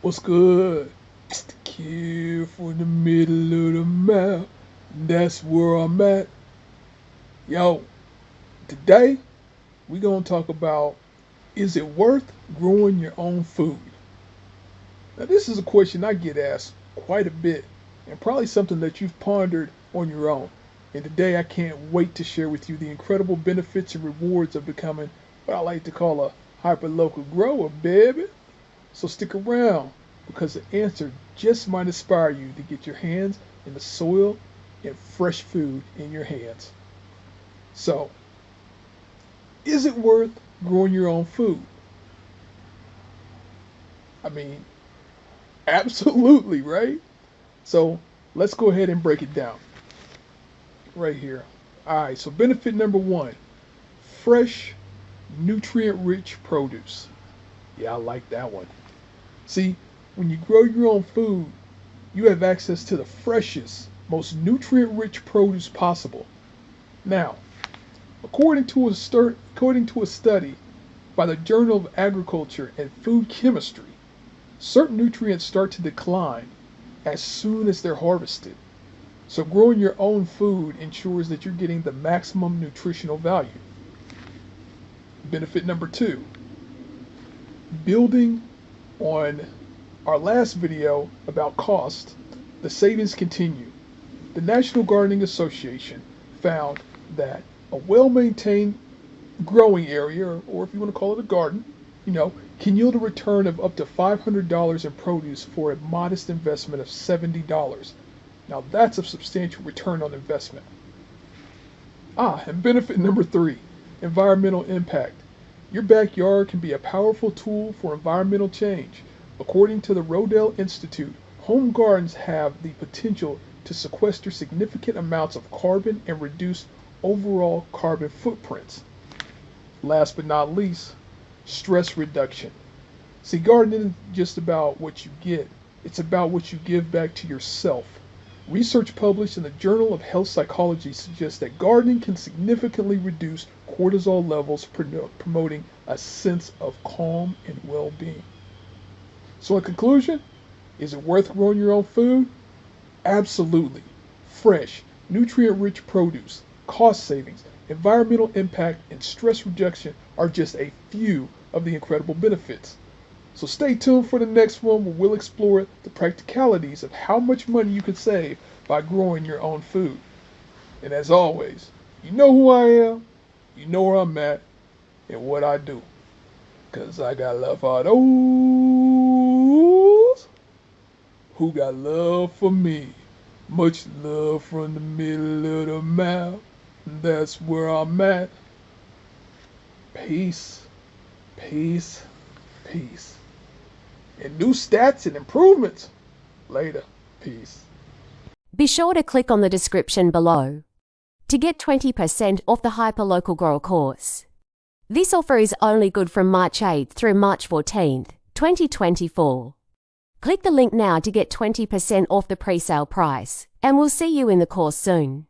What's good? It's the kid from the middle of the map. That's where I'm at. Yo, today we gonna talk about, is it worth growing your own food? Now this is a question I get asked quite a bit and probably something that you've pondered on your own. And today I can't wait to share with you the incredible benefits and rewards of becoming what I like to call a hyperlocal grower, baby. So stick around because the answer just might inspire you to get your hands in the soil and fresh food in your hands. So, is it worth growing your own food? I mean, absolutely, right? So, let's go ahead and break it down right here. All right, so benefit number one, fresh, nutrient rich produce. Yeah, I like that one. See, when you grow your own food, you have access to the freshest, most nutrient rich produce possible. Now, according to a study by the Journal of Agriculture and Food Chemistry, certain nutrients start to decline as soon as they're harvested. So growing your own food ensures that you're getting the maximum nutritional value. Benefit number two, building on our last video about cost, the savings continue. The National Gardening Association found that a well-maintained growing area, or if you want to call it a garden, can yield a return of up to $500 in produce for a modest investment of $70. Now that's a substantial return on investment. And benefit number three, environmental impact. Your backyard can be a powerful tool for environmental change. According to the Rodale Institute, home gardens have the potential to sequester significant amounts of carbon and reduce overall carbon footprints. Last but not least, stress reduction. See, gardening isn't just about what you get, it's about what you give back to yourself. Research published in the Journal of Health Psychology suggests that gardening can significantly reduce cortisol levels, promoting a sense of calm and well-being. So in conclusion, is it worth growing your own food? Absolutely. Fresh, nutrient-rich produce, cost savings, environmental impact, and stress reduction are just a few of the incredible benefits. So stay tuned for the next one where we'll explore the practicalities of how much money you can save by growing your own food. And as always, you know who I am, you know where I'm at, and what I do. Cause I got love for those who got love for me. Much love from the middle of the map. That's where I'm at. Peace, peace, peace. And new stats and improvements. Later. Peace. Be sure to click on the description below to get 20% off the Hyperlocal Grower course. This offer is only good from March 8th through March 14th, 2024. Click the link now to get 20% off the pre-sale price, and we'll see you in the course soon.